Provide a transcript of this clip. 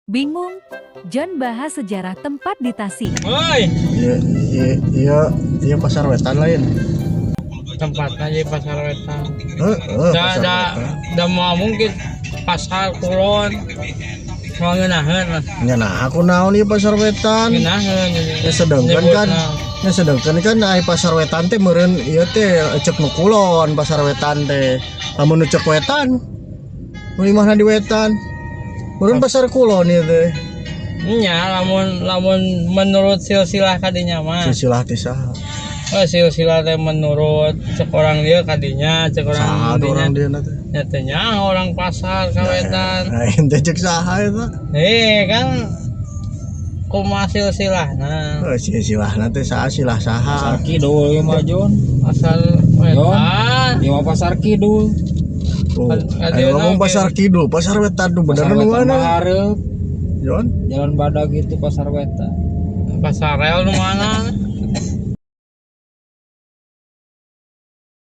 Bingung? John bahas sejarah tempat di Tasik. Woi, Iya pasar wetan lain. tempatnya di pasar wetan. Pasar wetan. Dah mau mungkin pasar kulon. Mau ngeunaheun lah. Ya nah aku naon ieu pasar wetan. Ngeunaheun. Ya sedangkan kan ai pasar wetan teh meureun ieu teh cek nu kulon pasar wetan teh. Lamun nu cek wetan. Nu imahna di wetan. Meureun pasar kulon ieu teh. Nya lamun menurut silsilah kadinya mah. Silsilah teh saha? Silsilah teh menurut cek orang dia kadinya, cek Saha orang orang dinya. dia teh? Nyatanya orang pasar kawetan. Nah, ente cek saha eta? Kan kumaha silsilahna. Silsilahna teh saha silah saha? Pasar Kidul ieu mah Jon. Asal wetan. Ieu mah Pasar Kidul. Oh, Kan ayo ngomong pasar kidul, pasar wetan tuh bener nu Wetan mah mana? hareup. Jon? Jalan Badag itu Pasar Wetan. Pasar rel nu mana?